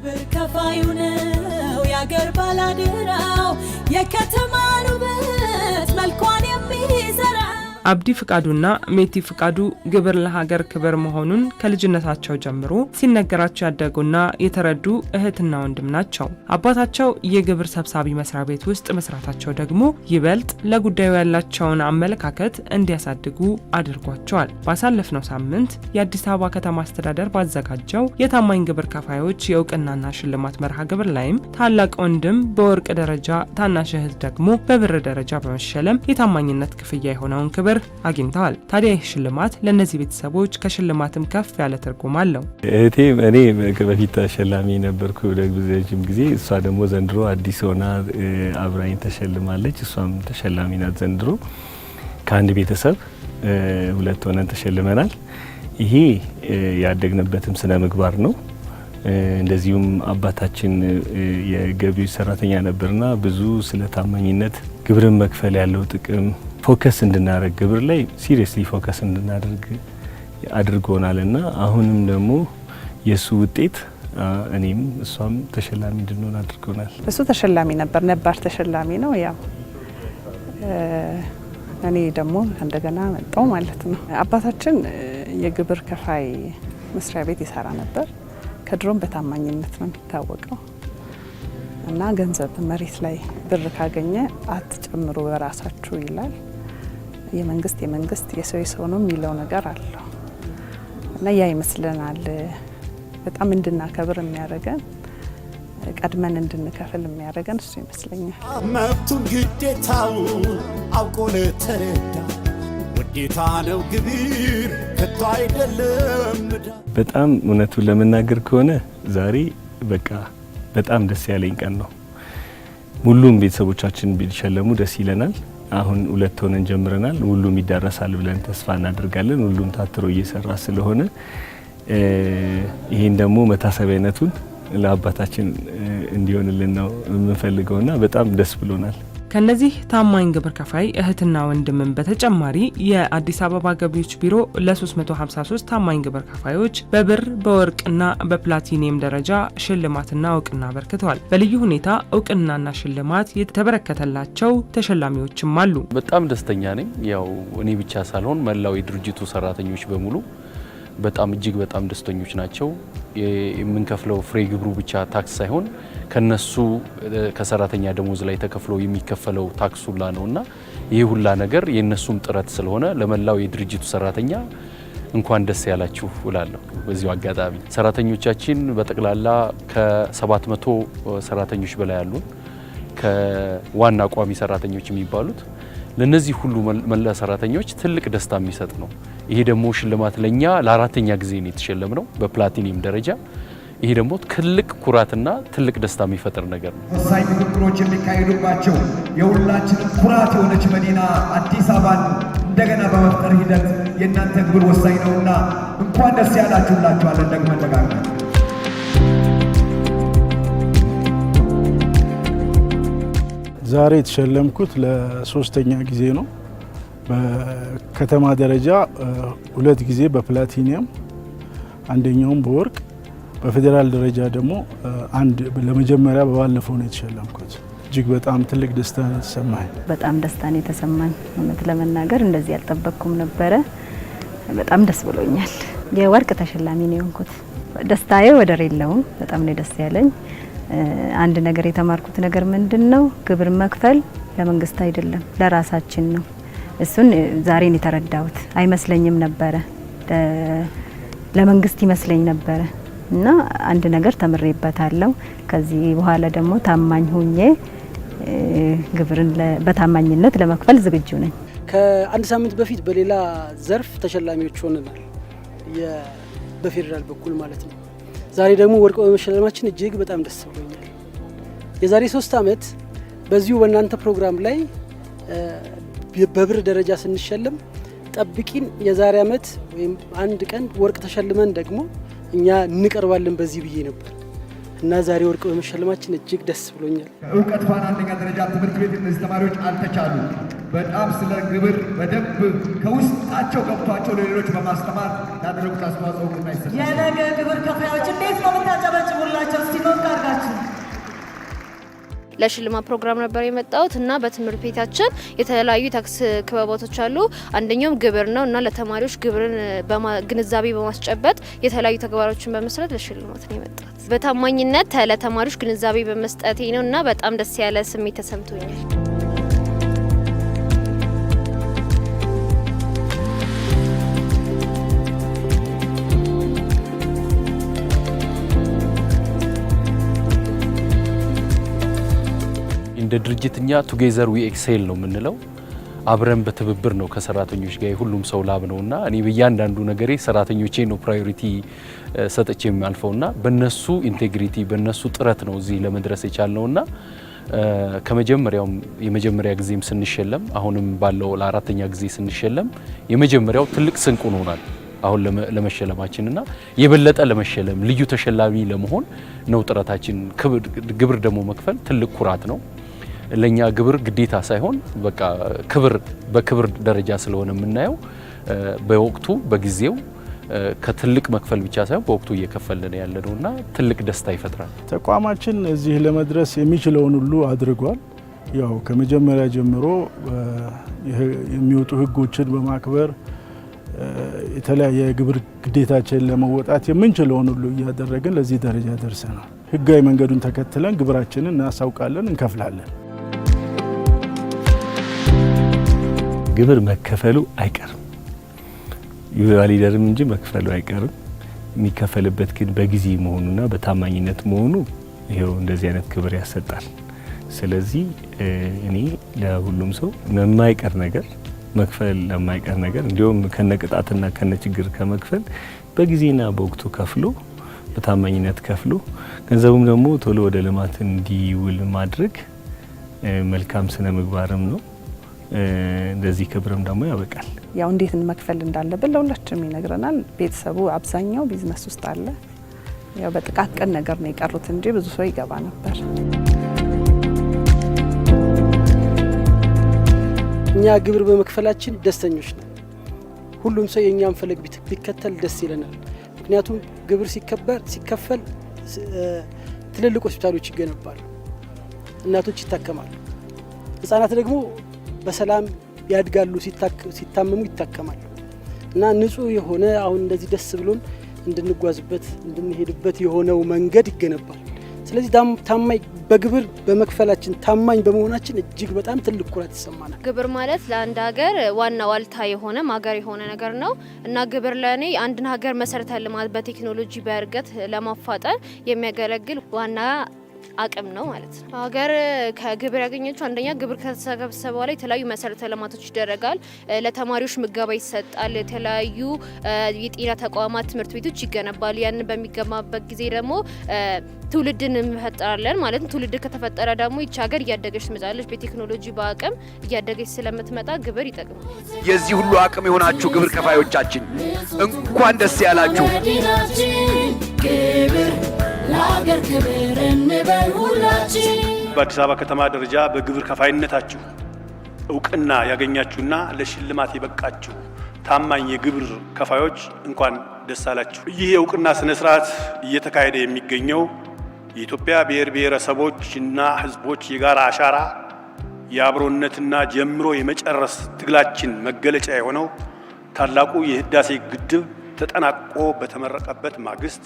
ግብር ከፋዩ ነው ያገር ባላደራው የከተማን ውበት መልኳን የሚዘራ አብዲ ፍቃዱና ሜቲ ፍቃዱ ግብር ለሀገር ክብር መሆኑን ከልጅነታቸው ጀምሮ ሲነገራቸው ያደጉና የተረዱ እህትና ወንድም ናቸው። አባታቸው የግብር ሰብሳቢ መስሪያ ቤት ውስጥ መስራታቸው ደግሞ ይበልጥ ለጉዳዩ ያላቸውን አመለካከት እንዲያሳድጉ አድርጓቸዋል። ባሳለፍነው ሳምንት የአዲስ አበባ ከተማ አስተዳደር ባዘጋጀው የታማኝ ግብር ከፋዮች የእውቅናና ሽልማት መርሃ ግብር ላይም ታላቅ ወንድም በወርቅ ደረጃ፣ ታናሽ እህት ደግሞ በብር ደረጃ በመሸለም የታማኝነት ክፍያ የሆነውን ክብር አግኝተዋል። ታዲያ ይህ ሽልማት ለነዚህ ቤተሰቦች ከሽልማትም ከፍ ያለ ትርጉም አለው። እህቴ እኔ በፊት ተሸላሚ ነበርኩ ለረጅም ጊዜ። እሷ ደግሞ ዘንድሮ አዲስ ሆና አብራኝ ተሸልማለች። እሷም ተሸላሚ ናት ዘንድሮ። ከአንድ ቤተሰብ ሁለት ሆነን ተሸልመናል። ይሄ ያደግንበትም ስነ ምግባር ነው። እንደዚሁም አባታችን የገቢዎች ሰራተኛ ነበርና ብዙ ስለ ታማኝነት ግብርን መክፈል ያለው ጥቅም ፎከስ እንድናደርግ ግብር ላይ ሲሪየስሊ ፎከስ እንድናደርግ አድርጎናልና አሁንም ደግሞ የሱ ውጤት እኔም እሷም ተሸላሚ እንድንሆን አድርጎናል። እሱ ተሸላሚ ነበር ተሸላሚ ነው። ያው እኔ ደግሞ እንደገና መጣው ማለት ነው። አባታችን የግብር ከፋይ መስሪያ ቤት ይሰራ ነበር። ከድሮም በታማኝነት ነው የሚታወቀው እና ገንዘብ መሬት ላይ ብር ካገኘ አትጨምሩ በራሳችሁ ይላል። የመንግስት የሰው ነው የሚለው ነገር አለው እና ያ ይመስለናል በጣም እንድናከብር የሚያደርገን ቀድመን እንድንከፍል የሚያደርገን እሱ ይመስለኛል። መብቱን ግዴታውን አውቆ ለተረዳ ውዴታ ነው ግብር ከቶ አይደለም። በጣም እውነቱን ለመናገር ከሆነ ዛሬ በቃ በጣም ደስ ያለኝ ቀን ነው። ሁሉም ቤተሰቦቻችን ቢሸለሙ ደስ ይለናል። አሁን ሁለት ሆነን ጀምረናል። ሁሉም ይዳረሳል ብለን ተስፋ እናደርጋለን። ሁሉም ታትሮ እየሰራ ስለሆነ ይሄን ደግሞ መታሰቢያነቱን ለአባታችን እንዲሆንልን ነው የምንፈልገውና በጣም ደስ ብሎናል። ከነዚህ ታማኝ ግብር ከፋይ እህትና ወንድምን በተጨማሪ የአዲስ አበባ ገቢዎች ቢሮ ለ353 ታማኝ ግብር ከፋዮች በብር በወርቅና በፕላቲኒየም ደረጃ ሽልማትና እውቅና አበርክተዋል። በልዩ ሁኔታ እውቅናና ሽልማት የተበረከተላቸው ተሸላሚዎችም አሉ። በጣም ደስተኛ ነኝ። ያው እኔ ብቻ ሳልሆን መላው የድርጅቱ ሰራተኞች በሙሉ በጣም እጅግ በጣም ደስተኞች ናቸው። የምንከፍለው ፍሬ ግብሩ ብቻ ታክስ ሳይሆን ከነሱ ከሰራተኛ ደሞዝ ላይ ተከፍሎ የሚከፈለው ታክስ ሁላ ነውና ይሄ ሁላ ነገር የነሱም ጥረት ስለሆነ ለመላው የድርጅቱ ሰራተኛ እንኳን ደስ ያላችሁ እላለሁ። በዚሁ አጋጣሚ ሰራተኞቻችን በጠቅላላ ከ700 ሰራተኞች በላይ አሉ። ከዋና ቋሚ ሰራተኞች የሚባሉት ለነዚህ ሁሉ መላ ሰራተኞች ትልቅ ደስታ የሚሰጥ ነው። ይሄ ደግሞ ሽልማት ለኛ ለአራተኛ ጊዜ ነው የተሸለምነው በፕላቲኒየም ደረጃ። ይሄ ደግሞ ትልቅ ኩራትና ትልቅ ደስታ የሚፈጥር ነገር ነው። ወሳኝ ንግግሮች የሚካሄዱባቸው የሁላችንም ኩራት የሆነች መዲና አዲስ አበባን እንደገና በመፍጠር ሂደት የእናንተ ግብር ወሳኝ ነውና እንኳን ደስ ያላችሁ እንላችኋለን። ደግመን ደጋግመን ዛሬ የተሸለምኩት ለሶስተኛ ጊዜ ነው። በከተማ ደረጃ 2 ጊዜ በፕላቲኒየም አንደኛውም በወርቅ፣ በፌዴራል ደረጃ ደግሞ አንድ ለመጀመሪያ በባለፈው ነው የተሸለምኩት። እጅግ በጣም ትልቅ ደስታ ነው የተሰማኝ። በጣም ደስታ ነው የተሰማኝ። እውነት ለመናገር እንደዚህ ያልጠበቅኩም ነበረ። በጣም ደስ ብሎኛል። የወርቅ ተሸላሚ ነው የሆንኩት። ደስታዬ ወደር የለውም። በጣም ነው ደስ ያለኝ። አንድ ነገር የተማርኩት ነገር ምንድነው? ግብር መክፈል ለመንግስት አይደለም ለራሳችን ነው። እሱን ዛሬ ነው የተረዳሁት። አይመስለኝም ነበረ፣ ለመንግስት ይመስለኝ ነበረ እና አንድ ነገር ተምሬበታለሁ። ከዚህ በኋላ ደግሞ ታማኝ ሆኜ ግብርን በታማኝነት ለመክፈል ዝግጁ ነኝ። ከአንድ ሳምንት በፊት በሌላ ዘርፍ ተሸላሚዎች ሆነናል፣ በፌዴራል በኩል ማለት ነው። ዛሬ ደግሞ ወርቅ በመሸለማችን እጅግ በጣም ደስ ብሎኛል። የዛሬ 3 ዓመት በዚሁ በእናንተ ፕሮግራም ላይ በብር ደረጃ ስንሸለም ጠብቂን የዛሬ ዓመት ወይም አንድ ቀን ወርቅ ተሸልመን ደግሞ እኛ እንቀርባለን በዚህ ብዬ ነበር እና ዛሬ ወርቅ በመሸለማችን እጅግ ደስ ብሎኛል። እውቀት ፋና አንደኛ ደረጃ ትምህርት ቤት እነዚህ ተማሪዎች አልተቻሉ በጣም ስለ ግብር በደንብ ከውስጣቸው ገብቷቸው ለሌሎች በማስተማር ያደረጉት አስተዋጽኦ እና ይሰጣል። የነገ ግብር ከፋዮች እንዴት ነው የምታጨበጭቡላቸው? እስቲ ሞት አድርጋችሁ። ለሽልማት ፕሮግራም ነበር የመጣሁት እና በትምህርት ቤታችን የተለያዩ ታክስ ክበቦቶች አሉ። አንደኛውም ግብር ነው እና ለተማሪዎች ግብርን ግንዛቤ በማስጨበጥ የተለያዩ ተግባሮችን በመስራት ለሽልማት ነው የመጣሁት። በታማኝነት ለተማሪዎች ግንዛቤ በመስጠቴ ነው እና በጣም ደስ ያለ ስሜት ተሰምቶኛል። እንደ ድርጅትኛ ቱጌዘር ዊ ኤክሴል ነው የምንለው። አብረን በትብብር ነው ከሰራተኞች ጋር ሁሉም ሰው ላብ ነውና እኔ በእያንዳንዱ ነገሬ ሰራተኞቼ ነው ፕራዮሪቲ ሰጥቼ የሚያልፈውና በነሱ ኢንቴግሪቲ በነሱ ጥረት ነው እዚህ ለመድረስ የቻልነውና ከመጀመሪያውም የመጀመሪያ ጊዜም ስንሸለም አሁንም ባለው ለአራተኛ ጊዜ ስንሸለም የመጀመሪያው ትልቅ ስንቅ ሆኖናል። አሁን ለመሸለማችንና የበለጠ ለመሸለም ልዩ ተሸላሚ ለመሆን ነው ጥረታችን። ግብር ደግሞ መክፈል ትልቅ ኩራት ነው። ለኛ ግብር ግዴታ ሳይሆን በቃ በክብር ደረጃ ስለሆነ የምናየው በወቅቱ በጊዜው ከትልቅ መክፈል ብቻ ሳይሆን በወቅቱ እየከፈልን ያለነውና ትልቅ ደስታ ይፈጥራል። ተቋማችን እዚህ ለመድረስ የሚችለውን ሁሉ አድርጓል። ያው ከመጀመሪያ ጀምሮ የሚወጡ ህጎችን በማክበር የተለያየ ግብር ግዴታችንን ለመወጣት የምንችለውን ሁሉ እያደረግን ለዚህ ደረጃ ደርሰናል። ህጋዊ መንገዱን ተከትለን ግብራችንን እናሳውቃለን፣ እንከፍላለን። ግብር መከፈሉ አይቀርም፣ ይዋሊደርም እንጂ መክፈሉ አይቀርም። የሚከፈልበት ግን በጊዜ መሆኑና በታማኝነት መሆኑ ይሄው እንደዚህ አይነት ግብር ያሰጣል። ስለዚህ እኔ ለሁሉም ሰው የማይቀር ነገር መክፈል ለማይቀር ነገር እንዲሁም ከነቅጣትና ከነችግር ከመክፈል በጊዜና በወቅቱ ከፍሎ በታማኝነት ከፍሎ ገንዘቡም ደግሞ ቶሎ ወደ ልማት እንዲውል ማድረግ መልካም ስነ ምግባርም ነው። እንደዚህ ክብርም ደግሞ ያበቃል። ያው እንዴት መክፈል እንዳለብን ለሁላችንም ይነግረናል። ቤተሰቡ አብዛኛው ቢዝነስ ውስጥ አለ። ያው በጥቃቅን ነገር ነው የቀሩት እንጂ ብዙ ሰው ይገባ ነበር። እኛ ግብር በመክፈላችን ደስተኞች ነን። ሁሉም ሰው የኛን ፈለግ ቢከተል ደስ ይለናል። ምክንያቱም ግብር ሲከፈል ትልልቅ ሆስፒታሎች ይገነባሉ፣ እናቶች ይታከማሉ፣ ህጻናት ደግሞ በሰላም ያድጋሉ፣ ሲታመሙ ይታከማሉ እና ንጹህ የሆነ አሁን እንደዚህ ደስ ብሎን እንድንጓዝበት እንድንሄድበት የሆነው መንገድ ይገነባል። ስለዚህ ታማኝ በግብር በመክፈላችን ታማኝ በመሆናችን እጅግ በጣም ትልቅ ኩራት ይሰማናል። ግብር ማለት ለአንድ ሀገር ዋና ዋልታ የሆነ ማገር የሆነ ነገር ነው እና ግብር ለእኔ አንድን ሀገር መሰረተ ልማት በቴክኖሎጂ በእድገት ለማፋጠን የሚያገለግል ዋና አቅም ነው ማለት ነው። ሀገር ከግብር ያገኘችው አንደኛ ግብር ከተሰበሰበ በኋላ የተለያዩ መሰረተ ልማቶች ይደረጋል። ለተማሪዎች ምገባ ይሰጣል። የተለያዩ የጤና ተቋማት፣ ትምህርት ቤቶች ይገነባሉ። ያንን በሚገባበት ጊዜ ደግሞ ትውልድን እንፈጥራለን ማለት ነው። ትውልድ ከተፈጠረ ደግሞ ይቺ ሀገር እያደገች ትመጣለች። በቴክኖሎጂ በአቅም እያደገች ስለምትመጣ ግብር ይጠቅማል። የዚህ ሁሉ አቅም የሆናችሁ ግብር ከፋዮቻችን እንኳን ደስ ያላችሁ። ለሀገር ክብር እንበል ሁላችን። በአዲስ አበባ ከተማ ደረጃ በግብር ከፋይነታችሁ እውቅና ያገኛችሁና ለሽልማት የበቃችሁ ታማኝ የግብር ከፋዮች እንኳን ደስ አላችሁ። ይህ የእውቅና ስነ ስርዓት እየተካሄደ የሚገኘው የኢትዮጵያ ብሔር ብሔረሰቦችና ሕዝቦች የጋራ አሻራ የአብሮነትና ጀምሮ የመጨረስ ትግላችን መገለጫ የሆነው ታላቁ የህዳሴ ግድብ ተጠናቆ በተመረቀበት ማግስት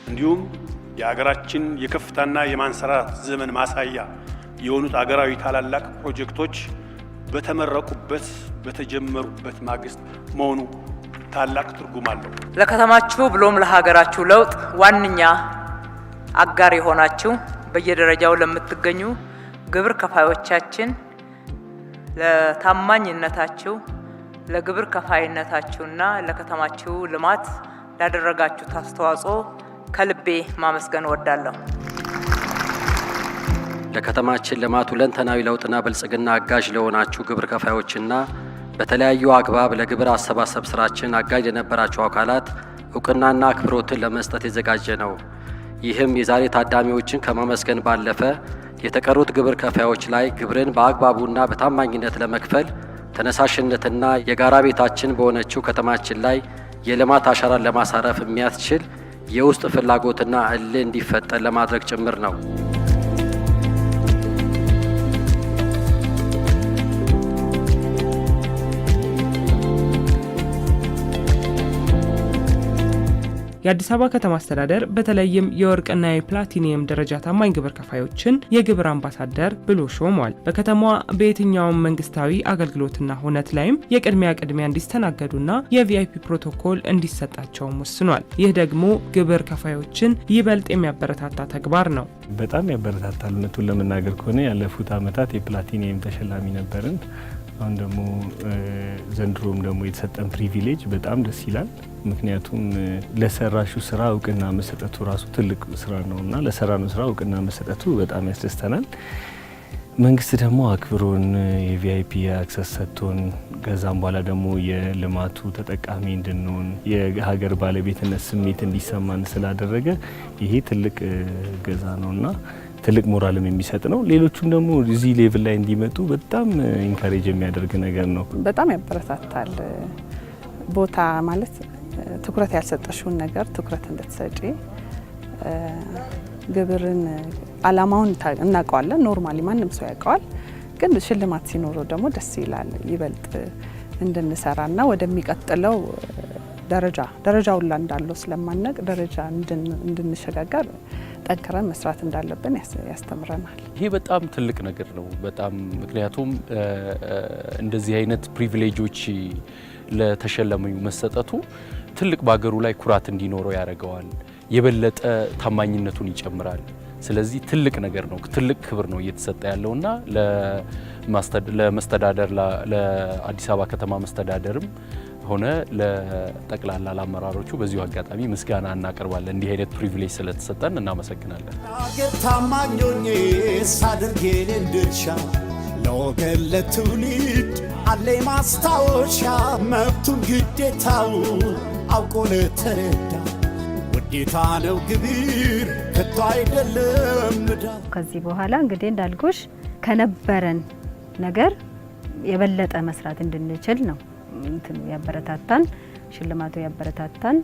እንዲሁም የሀገራችን የከፍታና የማንሰራራት ዘመን ማሳያ የሆኑት ሀገራዊ ታላላቅ ፕሮጀክቶች በተመረቁበት በተጀመሩበት ማግስት መሆኑ ታላቅ ትርጉም አለው። ለከተማችሁ ብሎም ለሀገራችሁ ለውጥ ዋነኛ አጋር የሆናችሁ በየደረጃው ለምትገኙ ግብር ከፋዮቻችን ለታማኝነታችሁ፣ ለግብር ከፋይነታችሁና ለከተማችሁ ልማት ላደረጋችሁት አስተዋጽኦ ከልቤ ማመስገን እወዳለሁ። ለከተማችን ልማት ሁለንተናዊ ለውጥና ብልጽግና አጋዥ ለሆናችሁ ግብር ከፋዮችና በተለያዩ አግባብ ለግብር አሰባሰብ ስራችን አጋዥ ለነበራችሁ አካላት እውቅናና አክብሮትን ለመስጠት የዘጋጀ ነው። ይህም የዛሬ ታዳሚዎችን ከማመስገን ባለፈ የተቀሩት ግብር ከፋዮች ላይ ግብርን በአግባቡና በታማኝነት ለመክፈል ተነሳሽነትና የጋራ ቤታችን በሆነችው ከተማችን ላይ የልማት አሻራን ለማሳረፍ የሚያስችል የውስጥ ፍላጎትና እልህ እንዲፈጠር ለማድረግ ጭምር ነው። የአዲስ አበባ ከተማ አስተዳደር በተለይም የወርቅና የፕላቲኒየም ደረጃ ታማኝ ግብር ከፋዮችን የግብር አምባሳደር ብሎ ሾሟል። በከተማዋ በየትኛውም መንግስታዊ አገልግሎትና ሁነት ላይም የቅድሚያ እንዲስተናገዱና የቪአይፒ ፕሮቶኮል እንዲሰጣቸውም ወስኗል። ይህ ደግሞ ግብር ከፋዮችን ይበልጥ የሚያበረታታ ተግባር ነው። በጣም ያበረታታል። እውነቱን ለመናገር ከሆነ ያለፉት ዓመታት የፕላቲኒየም ተሸላሚ ነበርን። አሁን ደግሞ ዘንድሮም ደግሞ የተሰጠን ፕሪቪሌጅ በጣም ደስ ይላል። ምክንያቱም ለሰራሹ ስራ እውቅና መሰጠቱ ራሱ ትልቅ ስራ ነውና ለሰራነው ስራ እውቅና መሰጠቱ በጣም ያስደስተናል። መንግስት ደግሞ አክብሮን የቪአይፒ አክሰስ ሰጥቶን ከዛም በኋላ ደግሞ የልማቱ ተጠቃሚ እንድንሆን የሀገር ባለቤትነት ስሜት እንዲሰማን ስላደረገ ይሄ ትልቅ ገዛ ነውና ትልቅ ሞራልም የሚሰጥ ነው። ሌሎቹም ደግሞ እዚህ ሌቭል ላይ እንዲመጡ በጣም ኢንካሬጅ የሚያደርግ ነገር ነው። በጣም ያበረታታል። ቦታ ማለት ትኩረት ያልሰጠሽውን ነገር ትኩረት እንድትሰጪ ግብርን አላማውን እናውቀዋለን። ኖርማሊ ማንም ሰው ያውቀዋል። ግን ሽልማት ሲኖረው ደግሞ ደስ ይላል። ይበልጥ እንድንሰራና ወደሚቀጥለው ደረጃ ሁላ እንዳለው ስለማነቅ ደረጃ እንድንሸጋገር ጠንክረን መስራት እንዳለብን ያስተምረናል። ይሄ በጣም ትልቅ ነገር ነው። በጣም ምክንያቱም እንደዚህ አይነት ፕሪቪሌጆች ለተሸላሚው መሰጠቱ ትልቅ በሀገሩ ላይ ኩራት እንዲኖረው ያደርገዋል። የበለጠ ታማኝነቱን ይጨምራል። ስለዚህ ትልቅ ነገር ነው፣ ትልቅ ክብር ነው እየተሰጠ ያለውና ለመስተዳደር ለአዲስ አበባ ከተማ መስተዳደርም ሆነ ለጠቅላላ ለአመራሮቹ በዚሁ አጋጣሚ ምስጋና እናቀርባለን። እንዲህ አይነት ፕሪቪሌጅ ስለተሰጠን እናመሰግናለን። አገር ታማኞኜ ሳደርግ የኔን ድርሻ ለወገን ለትውልድ አለኝ ማስታወሻ መብቱን ግዴታውን አውቆ ለተረዳ ውዴታ ነው ግብር ከቶ አይደለም ዕዳ። ከዚህ በኋላ እንግዲህ እንዳልኩሽ ከነበረን ነገር የበለጠ መስራት እንድንችል ነው እንትኑ ያበረታታን፣ ሽልማቱ ያበረታታን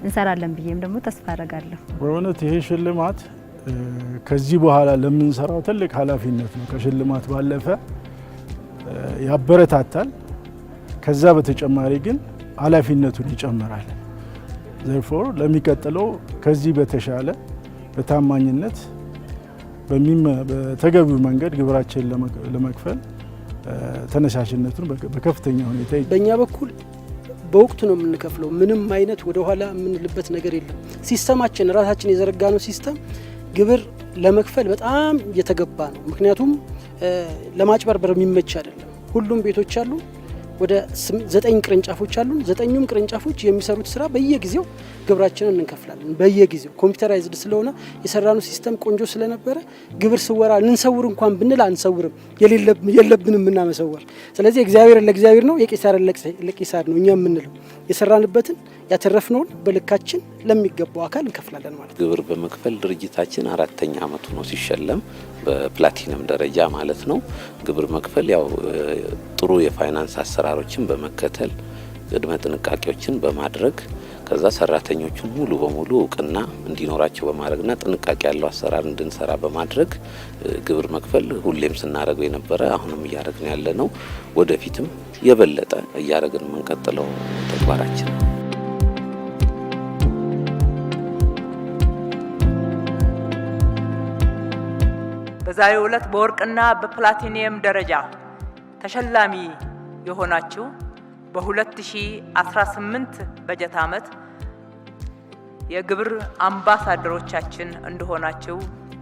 እንሰራለን ብዬም ደግሞ ተስፋ አደርጋለሁ። በእውነት ይሄ ሽልማት ከዚህ በኋላ ለምንሰራው ትልቅ ኃላፊነት ነው። ከሽልማት ባለፈ ያበረታታል። ከዛ በተጨማሪ ግን ኃላፊነቱን ይጨምራል። ዘርፎር ለሚቀጥለው ከዚህ በተሻለ በታማኝነት በተገቢው መንገድ ግብራችን ለመክፈል ተነሳሽነቱን በከፍተኛ ሁኔታ በእኛ በኩል በወቅቱ ነው የምንከፍለው። ምንም አይነት ወደ ኋላ የምንልበት ነገር የለም። ሲስተማችን ራሳችን የዘረጋነው ሲስተም ግብር ለመክፈል በጣም እየተገባ ነው። ምክንያቱም ለማጭበርበር የሚመች አይደለም። ሁሉም ቤቶች አሉ። ወደ 9 ቅርንጫፎች አሉን። 9ኙም ቅርንጫፎች የሚሰሩት ስራ በየጊዜው ግብራችንን እንከፍላለን። በየጊዜው ኮምፒውተራይዝድ ስለሆነ የሰራነው ሲስተም ቆንጆ ስለነበረ ግብር ስወራ ልንሰውር እንኳን ብንል አንሰውርም፣ የለብንም እናመሰወር። ስለዚህ እግዚአብሔር ለእግዚአብሔር ነው፣ የቄሳር ለቄሳር ነው። እኛ የምንለው የሰራንበትን ያተረፍነውን በልካችን ለሚገባው አካል እንከፍላለን ማለት ነው። ግብር በመክፈል ድርጅታችን 4ኛ ዓመቱ ነው ሲሸለም በፕላቲነም ደረጃ ማለት ነው። ግብር መክፈል ያው ጥሩ የፋይናንስ አሰራሮችን በመከተል ቅድመ ጥንቃቄዎችን በማድረግ ከዛ ሰራተኞቹን ሙሉ በሙሉ እውቅና እንዲኖራቸው በማድረግና ጥንቃቄ ያለው አሰራር እንድንሰራ በማድረግ ግብር መክፈል ሁሌም ስናደርገው የነበረ አሁንም እያደረግን ያለ ነው። ወደፊትም የበለጠ እያደረግን የምንቀጥለው ተግባራችን ነው። በዛሬው ዕለት በወርቅና በፕላቲኒየም ደረጃ ተሸላሚ የሆናችሁ በ2018 በጀት ዓመት የግብር አምባሳደሮቻችን እንደሆናችሁ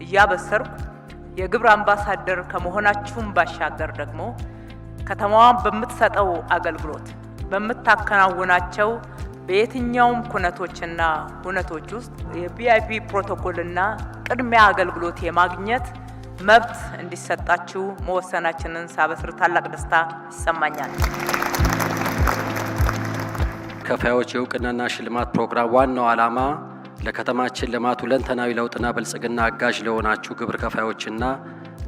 እያበሰርኩ የግብር አምባሳደር ከመሆናችሁም ባሻገር ደግሞ ከተማዋን በምትሰጠው አገልግሎት በምታከናውናቸው በየትኛውም ኩነቶችና ሁነቶች ውስጥ የቪአይፒ ፕሮቶኮልና ቅድሚያ አገልግሎት የማግኘት መብት እንዲሰጣችሁ መወሰናችንን ሳበስር ታላቅ ደስታ ይሰማኛል። ከፋዮች የእውቅናና ሽልማት ፕሮግራም ዋናው ዓላማ ለከተማችን ልማት ሁለንተናዊ ለውጥና ብልጽግና አጋዥ ለሆናችሁ ግብር ከፋዮችና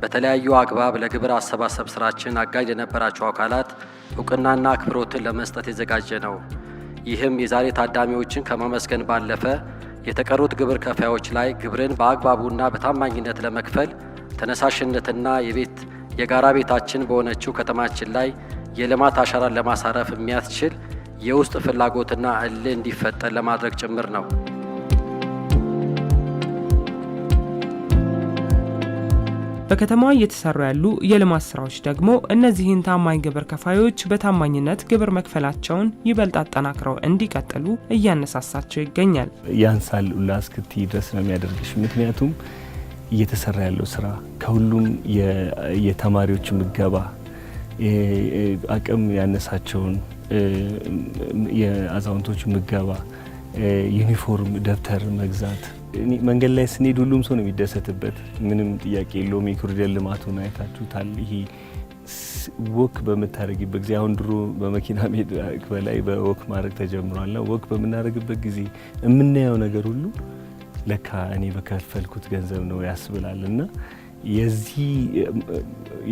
በተለያዩ አግባብ ለግብር አሰባሰብ ስራችን አጋዥ ለነበራቸው አካላት እውቅናና አክብሮትን ለመስጠት የዘጋጀ ነው። ይህም የዛሬ ታዳሚዎችን ከማመስገን ባለፈ የተቀሩት ግብር ከፋዮች ላይ ግብርን በአግባቡና በታማኝነት ለመክፈል ተነሳሽነትና የጋራ ቤታችን በሆነችው ከተማችን ላይ የልማት አሻራን ለማሳረፍ የሚያስችል የውስጥ ፍላጎትና እልህ እንዲፈጠር ለማድረግ ጭምር ነው። በከተማዋ እየተሰሩ ያሉ የልማት ስራዎች ደግሞ እነዚህን ታማኝ ግብር ከፋዮች በታማኝነት ግብር መክፈላቸውን ይበልጥ አጠናክረው እንዲቀጥሉ እያነሳሳቸው ይገኛል። ያንሳል ላስክቲ ድረስ ነው የሚያደርግሽ። ምክንያቱም እየተሰራ ያለው ስራ ከሁሉም የተማሪዎች ምገባ አቅም ያነሳቸውን የአዛውንቶች ምገባ፣ ዩኒፎርም፣ ደብተር መግዛት መንገድ ላይ ስንሄድ ሁሉም ሰው ነው የሚደሰትበት። ምንም ጥያቄ የለውም። የኮሪደር ልማቱን አይታችሁታል። ይሄ ወክ በምታረግበት ጊዜ አሁን ድሮ በመኪና ሜዳ በላይ በወክ ማድረግ ተጀምሯል። ወክ በምናደርግበት ጊዜ የምናየው ነገር ሁሉ ለካ እኔ በከፈልኩት ገንዘብ ነው ያስብላል። እና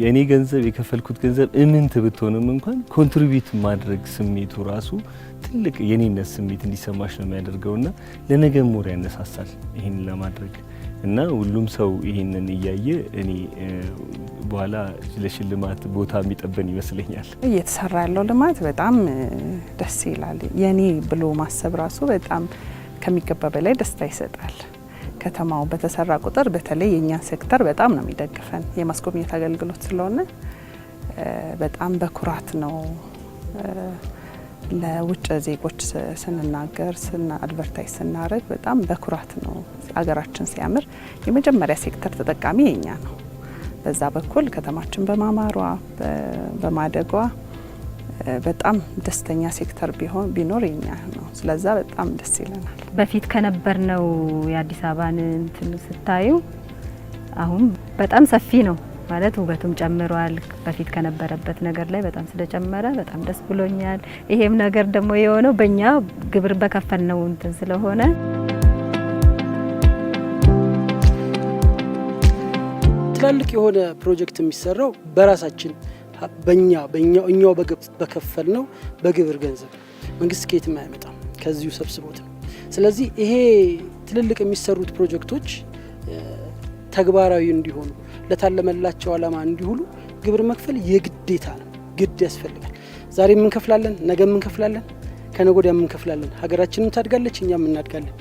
የኔ ገንዘብ የከፈልኩት ገንዘብ እምንት ብትሆንም እንኳን ኮንትሪቢዩት ማድረግ ስሜቱ ራሱ ትልቅ የኔነት ስሜት እንዲሰማሽ ነው የሚያደርገውና ለነገ ሞር ያነሳሳል ይሄን ለማድረግ እና ሁሉም ሰው ይሄንን እያየ እኔ በኋላ ለሽልማት ቦታ የሚጠበን ይመስለኛል። እየተሰራ ያለው ልማት በጣም ደስ ይላል። የኔ ብሎ ማሰብ ራሱ በጣም ከሚገባ በላይ ደስታ ይሰጣል። ከተማው በተሰራ ቁጥር በተለይ የኛ ሴክተር በጣም ነው የሚደግፈን። የማስጎብኘት አገልግሎት ስለሆነ በጣም በኩራት ነው ለውጭ ዜጎች ስንናገር አድቨርታይዝ ስናደርግ በጣም በኩራት ነው። አገራችን ሲያምር የመጀመሪያ ሴክተር ተጠቃሚ የኛ ነው። በዛ በኩል ከተማችን በማማሯ በማደጓ በጣም ደስተኛ ሴክተር ቢኖር የኛ ነው። ስለዛ በጣም ደስ ይለናል። በፊት ከነበርነው የአዲስ አበባን እንትን ስታዩ አሁን በጣም ሰፊ ነው ማለት ውበቱም ጨምሯል። በፊት ከነበረበት ነገር ላይ በጣም ስለጨመረ በጣም ደስ ብሎኛል። ይሄም ነገር ደግሞ የሆነው በእኛ ግብር በከፈልነው እንትን ስለሆነ ትላልቅ የሆነ ፕሮጀክት የሚሰራው በራሳችን እኛው በከፈል ነው በግብር ገንዘብ መንግስት ከየትም አያመጣም፣ ከዚሁ ሰብስቦት ነው። ስለዚህ ይሄ ትልልቅ የሚሰሩት ፕሮጀክቶች ተግባራዊ እንዲሆኑ ለታለመላቸው ዓላማ እንዲውሉ ግብር መክፈል የግዴታ ነው፣ ግድ ያስፈልጋል። ዛሬ ምን ከፍላለን፣ ነገ ምን ከፍላለን፣ ከነገ ወዲያ ምን ከፍላለን። ሀገራችንም ታድጋለች፣ እኛም እናድጋለን።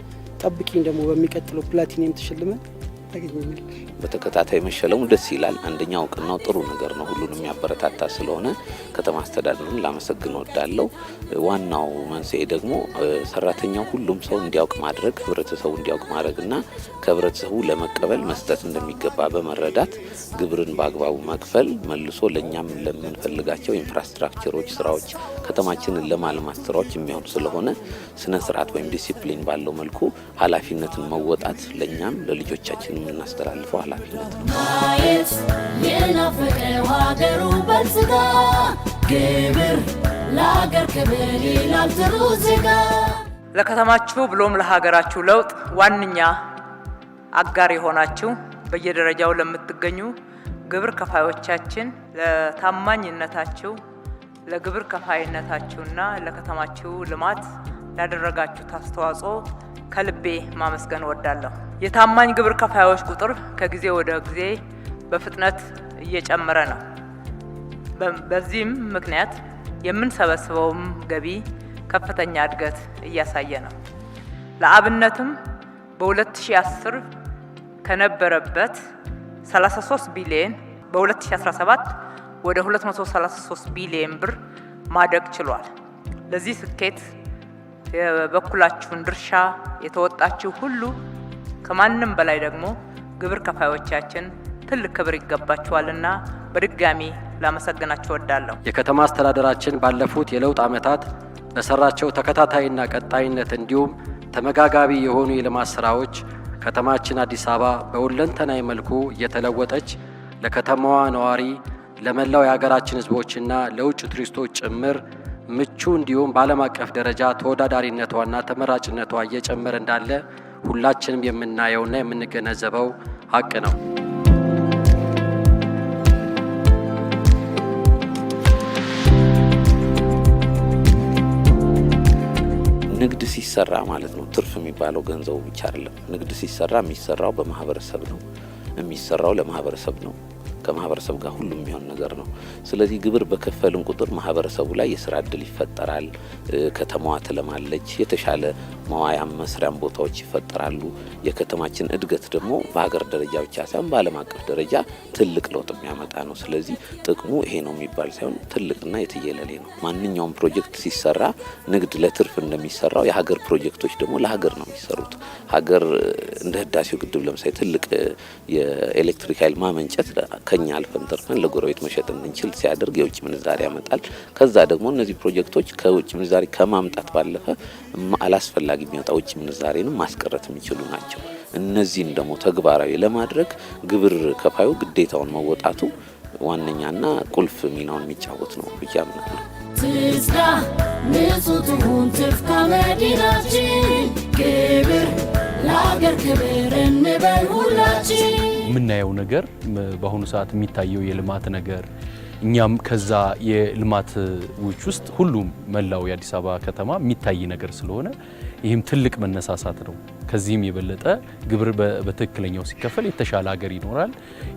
ጠብቂኝ ደግሞ በሚቀጥለው ፕላቲኒየም ተሸልመን ታገኘኛለሽ። በተከታታይ መሸለሙ ደስ ይላል። አንደኛ እውቅናው ጥሩ ነገር ነው፣ ሁሉንም የሚያበረታታ ስለሆነ ከተማ አስተዳደሩን ላመሰግን ወዳለው። ዋናው መንስኤ ደግሞ ሰራተኛው ሁሉም ሰው እንዲያውቅ ማድረግ፣ ህብረተሰቡ እንዲያውቅ ማድረግና ከህብረተሰቡ ለመቀበል መስጠት እንደሚገባ በመረዳት ግብርን በአግባቡ መክፈል መልሶ ለኛም ለምንፈልጋቸው ኢንፍራስትራክቸሮች ስራዎች፣ ከተማችንን ለማልማት ስራዎች የሚሆን ስለሆነ ስነ ስርዓት ወይም ዲሲፕሊን ባለው መልኩ ኃላፊነትን መወጣት ለኛም ለልጆቻችን የምናስተላልፈው ኃላፊነት ነው። ማየት የናፈቀው ሀገሩ በልጽጋ ግብር ለሀገር ክብር ይላል ጥሩ ዜጋ። ለከተማችሁ ብሎም ለሀገራችሁ ለውጥ ዋነኛ አጋር የሆናችሁ በየደረጃው ለምትገኙ ግብር ከፋዮቻችን ለታማኝነታችሁ፣ ለግብር ከፋይነታችሁና ለከተማችሁ ልማት ላደረጋችሁት አስተዋጽኦ ከልቤ ማመስገን እወዳለሁ። የታማኝ ግብር ከፋዮች ቁጥር ከጊዜ ወደ ጊዜ በፍጥነት እየጨመረ ነው። በዚህም ምክንያት የምንሰበስበውም ገቢ ከፍተኛ እድገት እያሳየ ነው። ለአብነትም በ2010 ከነበረበት 33 ቢሊዮን በ2017 ወደ 233 ቢሊዮን ብር ማደግ ችሏል። ለዚህ ስኬት የበኩላችሁን ድርሻ የተወጣችሁ ሁሉ ከማንም በላይ ደግሞ ግብር ከፋዮቻችን ትልቅ ክብር ይገባችኋልና በድጋሚ ላመሰግናችሁ እወዳለሁ። የከተማ አስተዳደራችን ባለፉት የለውጥ ዓመታት በሰራቸው ተከታታይና ቀጣይነት እንዲሁም ተመጋጋቢ የሆኑ የልማት ስራዎች ከተማችን አዲስ አበባ በሁለንተናዊ መልኩ እየተለወጠች ለከተማዋ ነዋሪ፣ ለመላው የሀገራችን ሕዝቦችና ለውጭ ቱሪስቶች ጭምር ምቹ እንዲሁም በዓለም አቀፍ ደረጃ ተወዳዳሪነቷና ተመራጭነቷ እየጨመረ እንዳለ ሁላችንም የምናየውና የምንገነዘበው ሀቅ ነው። ንግድ ሲሰራ ማለት ነው ትርፍ የሚባለው ገንዘቡ ብቻ አይደለም። ንግድ ሲሰራ የሚሰራው በማህበረሰብ ነው፣ የሚሰራው ለማህበረሰብ ነው። ከማህበረሰብ ጋር ሁሉም የሚሆን ነገር ነው። ስለዚህ ግብር በከፈልን ቁጥር ማህበረሰቡ ላይ የስራ እድል ይፈጠራል፣ ከተማዋ ትለማለች፣ የተሻለ መዋያ መስሪያም ቦታዎች ይፈጠራሉ። የከተማችን እድገት ደግሞ በሀገር ደረጃ ብቻ ሳይሆን በዓለም አቀፍ ደረጃ ትልቅ ለውጥ የሚያመጣ ነው። ስለዚህ ጥቅሙ ይሄ ነው የሚባል ሳይሆን ትልቅና የትየለሌ ነው። ማንኛውም ፕሮጀክት ሲሰራ ንግድ ለትርፍ እንደሚሰራው የሀገር ፕሮጀክቶች ደግሞ ለሀገር ነው የሚሰሩት። ሀገር እንደ ህዳሴው ግድብ ለምሳሌ ትልቅ የኤሌክትሪክ ኃይል ማመንጨት ከኛ አልፈን ተርፈን ለጎረቤት መሸጥ እንችል ሲያደርግ የውጭ ምንዛሪ ያመጣል። ከዛ ደግሞ እነዚህ ፕሮጀክቶች ከውጭ ምንዛሪ ከማምጣት ባለፈ አላስፈላጊ የሚወጣ ውጭ ምንዛሬንም ማስቀረት የሚችሉ ናቸው። እነዚህን ደግሞ ተግባራዊ ለማድረግ ግብር ከፋዩ ግዴታውን መወጣቱ ዋነኛና ቁልፍ ሚናውን የሚጫወት ነው ብዬ አምናለሁ። ትዝታ ንጹህ ትሁን ትርፍ ከመዲናችን ግብር ለሀገር ክብር እንበል ሁላችን። የምናየው ነገር በአሁኑ ሰዓት የሚታየው የልማት ነገር እኛም ከዛ የልማቶች ውስጥ ሁሉም መላው የአዲስ አበባ ከተማ የሚታይ ነገር ስለሆነ ይህም ትልቅ መነሳሳት ነው። ከዚህም የበለጠ ግብር በትክክለኛው ሲከፈል የተሻለ ሀገር ይኖራል፣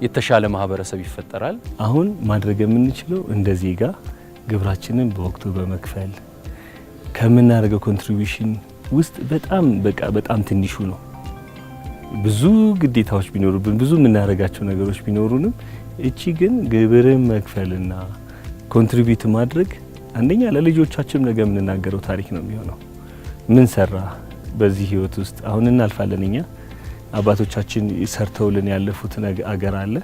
የተሻለ ማህበረሰብ ይፈጠራል። አሁን ማድረግ የምንችለው እንደዚህ ጋር ግብራችንን በወቅቱ በመክፈል ከምናደርገው ኮንትሪቢዩሽን ውስጥ በጣም ትንሹ ነው። ብዙ ግዴታዎች ቢኖሩብን ብዙ የምናደርጋቸው ነገሮች ቢኖሩንም እቺ ግን ግብርን መክፈልና ኮንትሪቢዩት ማድረግ አንደኛ ለልጆቻችን ነገ የምንናገረው ታሪክ ነው የሚሆነው። ምን ሰራ በዚህ ህይወት ውስጥ አሁን እናልፋለን። እኛ አባቶቻችን ሰርተውልን ያለፉት አገር አለ፣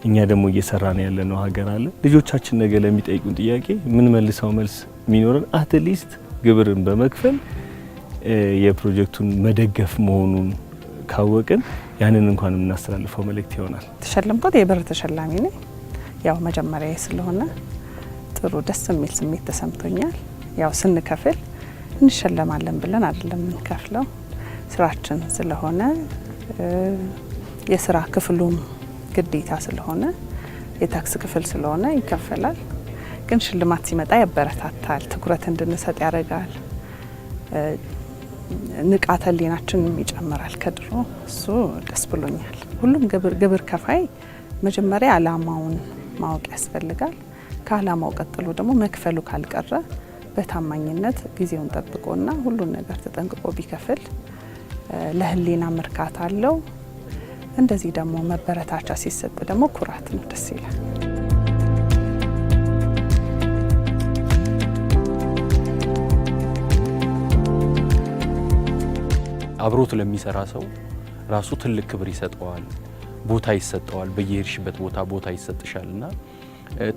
እኛ ደግሞ እየሰራን ያለነው ሀገር አለ። ልጆቻችን ነገ ለሚጠይቁን ጥያቄ ምን መልሰው መልስ የሚኖረን አትሊስት ግብርን በመክፈል የፕሮጀክቱን መደገፍ መሆኑን ካወቅን ያንን እንኳን የምናስተላልፈው መልእክት ይሆናል። ተሸለምኩት የብር ተሸላሚ ነኝ። ያው መጀመሪያ ስለሆነ ጥሩ ደስ የሚል ስሜት ተሰምቶኛል። ያው ስንከፍል እንሸለማለን ብለን አይደለም የምንከፍለው፣ ስራችን ስለሆነ የስራ ክፍሉም ግዴታ ስለሆነ የታክስ ክፍል ስለሆነ ይከፈላል። ግን ሽልማት ሲመጣ ያበረታታል፣ ትኩረት እንድንሰጥ ያደርጋል፣ ንቃተ ህሊናችንም ይጨምራል ከድሮ። እሱ ደስ ብሎኛል። ሁሉም ግብር ከፋይ መጀመሪያ አላማውን ማወቅ ያስፈልጋል። ከአላማው ቀጥሎ ደግሞ መክፈሉ ካልቀረ በታማኝነት ጊዜውን ጠብቆና ሁሉን ነገር ተጠንቅቆ ቢከፍል ለህሊና ምርካታ አለው። እንደዚህ ደግሞ መበረታቻ ሲሰጥ ደግሞ ኩራት ነው፣ ደስ ይላል። አብሮት ለሚሰራ ሰው ራሱ ትልቅ ክብር ይሰጠዋል፣ ቦታ ይሰጠዋል። በየሄድሽበት ቦታ ይሰጥሻልና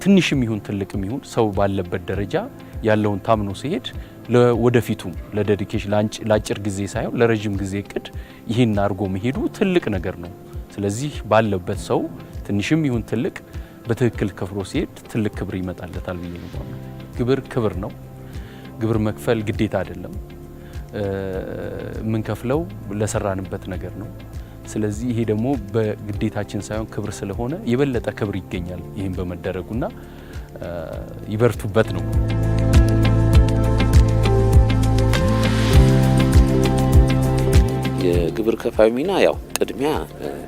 ትንሽም ይሁን ትልቅም ይሁን ሰው ባለበት ደረጃ ያለውን ታምኖ ሲሄድ ለወደፊቱም ለዴዲኬሽን ለአጭር ጊዜ ሳይሆን ለረጅም ጊዜ እቅድ ይህን አድርጎ መሄዱ ትልቅ ነገር ነው። ስለዚህ ባለበት ሰው ትንሽም ይሁን ትልቅ በትክክል ከፍሎ ሲሄድ ትልቅ ክብር ይመጣለታል ብዬ ነው። ግብር ክብር ነው። ግብር መክፈል ግዴታ አይደለም። የምንከፍለው ለሰራንበት ነገር ነው። ስለዚህ ይሄ ደግሞ በግዴታችን ሳይሆን ክብር ስለሆነ የበለጠ ክብር ይገኛል። ይህን በመደረጉና ይበርቱበት ነው። የግብር ከፋዩ ሚና ያው ቅድሚያ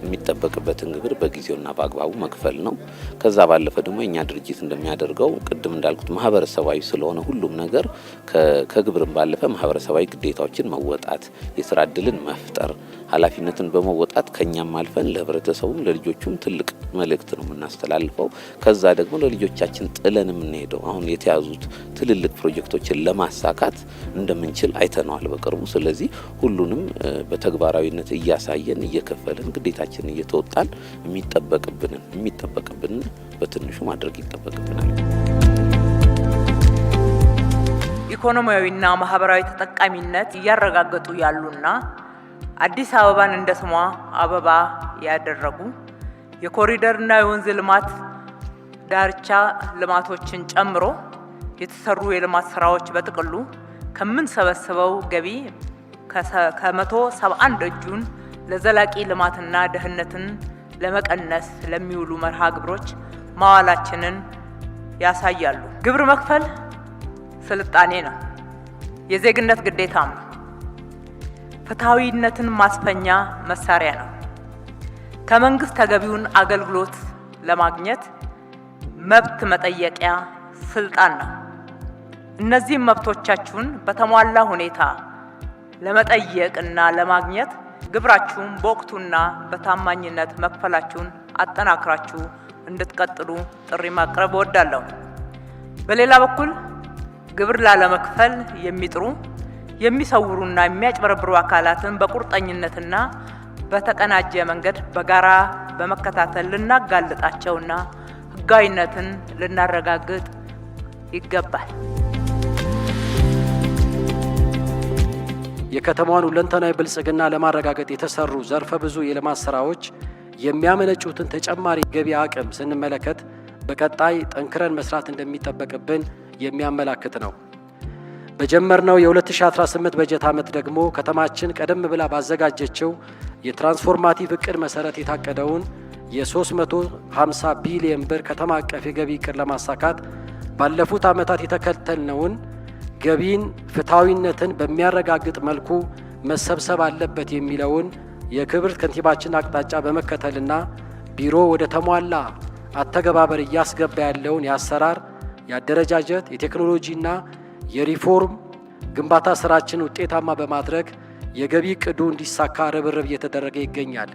የሚጠበቅበትን ግብር በጊዜውና በአግባቡ መክፈል ነው። ከዛ ባለፈ ደግሞ የኛ ድርጅት እንደሚያደርገው ቅድም እንዳልኩት ማህበረሰባዊ ስለሆነ ሁሉም ነገር ከግብርም ባለፈ ማህበረሰባዊ ግዴታዎችን መወጣት፣ የስራ እድልን መፍጠር፣ ኃላፊነትን በመወጣት ከኛም አልፈን ለህብረተሰቡም ለልጆቹም ትልቅ መልእክት ነው የምናስተላልፈው። ከዛ ደግሞ ለልጆቻችን ጥለን የምንሄደው አሁን የተያዙት ትልልቅ ፕሮጀክቶችን ለማሳካት እንደምንችል አይተነዋል በቅርቡ። ስለዚህ ሁሉንም በተግባራዊነት እያሳየን እየከፈልን ግዴታችንን እየተወጣን የሚጠበቅብንን በትንሹ ማድረግ ይጠበቅብናል። ኢኮኖሚያዊና ማህበራዊ ተጠቃሚነት እያረጋገጡ ያሉና አዲስ አበባን እንደ ስሟ አበባ ያደረጉ የኮሪደርና የወንዝ ልማት ዳርቻ ልማቶችን ጨምሮ የተሰሩ የልማት ስራዎች በጥቅሉ ከምንሰበስበው ገቢ ከ171 እጁን ለዘላቂ ልማትና ደህንነትን ለመቀነስ ለሚውሉ መርሃ ግብሮች ማዋላችንን ያሳያሉ። ግብር መክፈል ስልጣኔ ነው፣ የዜግነት ግዴታም ነው። ፍትሐዊነትን ማስፈኛ መሳሪያ ነው። ከመንግስት ተገቢውን አገልግሎት ለማግኘት መብት መጠየቂያ ስልጣን ነው። እነዚህም መብቶቻችሁን በተሟላ ሁኔታ ለመጠየቅና ለማግኘት ግብራችሁን በወቅቱና በታማኝነት መክፈላችሁን አጠናክራችሁ እንድትቀጥሉ ጥሪ ማቅረብ እወዳለሁ። በሌላ በኩል ግብር ላለመክፈል የሚጥሩ የሚሰውሩና የሚያጭበረብሩ አካላትን በቁርጠኝነትና በተቀናጀ መንገድ በጋራ በመከታተል ልናጋልጣቸውና ሕጋዊነትን ልናረጋግጥ ይገባል። የከተማዋን ሁለንተናዊ ብልጽግና ለማረጋገጥ የተሰሩ ዘርፈ ብዙ የልማት ስራዎች የሚያመነጩትን ተጨማሪ ገቢ አቅም ስንመለከት በቀጣይ ጠንክረን መስራት እንደሚጠበቅብን የሚያመላክት ነው። በጀመርነው የ2018 በጀት ዓመት ደግሞ ከተማችን ቀደም ብላ ባዘጋጀችው የትራንስፎርማቲቭ እቅድ መሰረት የታቀደውን የ350 ቢሊዮን ብር ከተማ አቀፍ የገቢ እቅድ ለማሳካት ባለፉት ዓመታት የተከተልነውን ገቢን ፍትሐዊነትን በሚያረጋግጥ መልኩ መሰብሰብ አለበት የሚለውን የክብርት ከንቲባችን አቅጣጫ በመከተልና ቢሮ ወደ ተሟላ አተገባበር እያስገባ ያለውን የአሰራር፣ የአደረጃጀት፣ የቴክኖሎጂና የሪፎርም ግንባታ ስራችን ውጤታማ በማድረግ የገቢ እቅዱ እንዲሳካ ርብርብ እየተደረገ ይገኛል።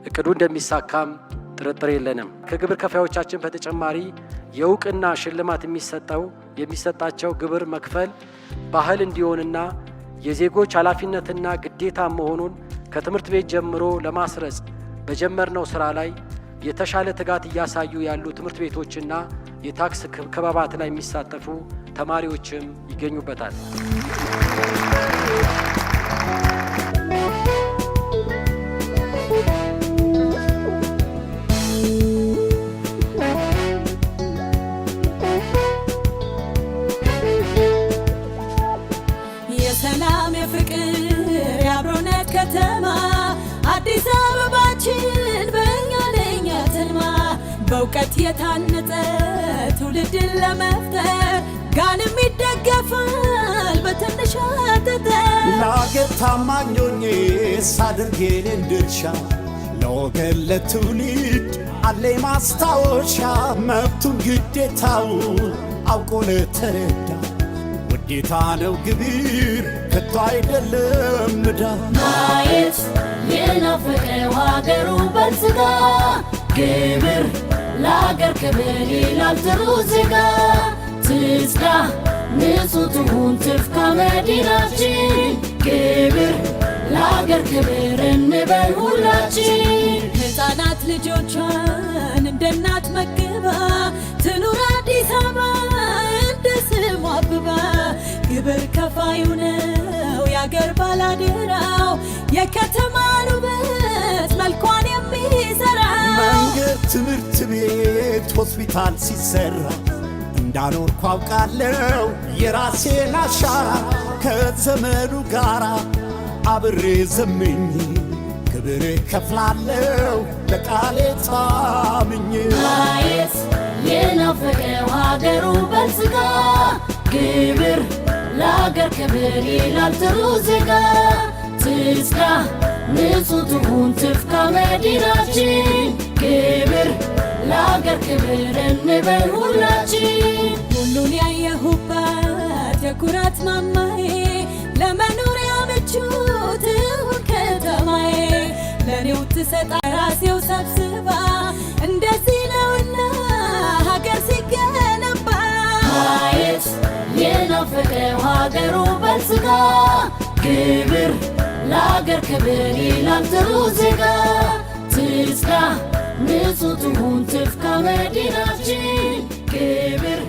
እቅዱ እንደሚሳካም ጥርጥር የለንም። ከግብር ከፋዮቻችን በተጨማሪ የእውቅና ሽልማት የሚሰጣቸው ግብር መክፈል ባህል እንዲሆንና የዜጎች ኃላፊነትና ግዴታ መሆኑን ከትምህርት ቤት ጀምሮ ለማስረጽ በጀመርነው ስራ ላይ የተሻለ ትጋት እያሳዩ ያሉ ትምህርት ቤቶችና የታክስ ክበባት ላይ የሚሳተፉ ተማሪዎችም ይገኙበታል። የሰላም የፍቅር የአብሮነት ከተማ አዲስ አበባችን በእኛ ለኛ ትልማ በእውቀት የታነጸ ትውልድን ለመፍጠር ጋንም ይደገፋል በትንሽ ጠጠር ለአገር ታማኝ ሆኜ ሳደርግ የኔን ድርሻ ለወገን ለትውልድ አለኝ ማስታወሻ መብቱን ግዴታውን አውቆ ለተረዳ ውዴታ ነው ግብር ከቶ አይደለም ዕዳ ማየት የናፈቀው ሀገሩ በልጽጋ ግብር ለአገር ክብር ይላል ጥሩ ዜጋ ትጽዳ ንጹህ ትሁን ትፍካ መዲናችን ግብር ለአገር ክብር እንበል ሁላችን ሕፃናት ልጆቿን እንደ እናት መግባ ትኑር አዲስ አበባ እንደ ስሟ አብባ ግብር ከፋዩ ነው የአገር ባላደራው የከተማን ውበት መልኳን የሚሰራው መንገድ ትምህርት ቤት ሆስፒታል ሲሰራ እንዳኖርኩ አውቃለሁ የራሴን አሻራ ከዘመኑ ጋራ አብሬ ዘምኜ ክብር ከፍላለሁ ለቃሌ ታምኜ ማየት የናፈቀው ሀገሩ በልጽጋ ግብር ለአገር ክብር ይላል ጥሩ ዜጋ ትጽዳ ንጹህ ትሁን ትፍካ መዲናችን ግብር ለአገር ክብር እንበል ሁላችን ሁሉን ያየሁባት የኩራት ማማዬ ለመኖሪያ ምቹ ትሁን ከተማዬ ለኔው ትሰጣ ራሴው ሰብስባ እንደዚህ ነውና ሀገር ሲገነባ ማየት የናፈቀው ሀገሩ በልጽጋ ግብር ለአገር ክብር ይላል ጥሩ ዜጋ ትጽዳ ንጹህ ትሁን ትፍካ መዲናችን ግብር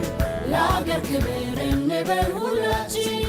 ለአገር ክብር እንበል ሁላችን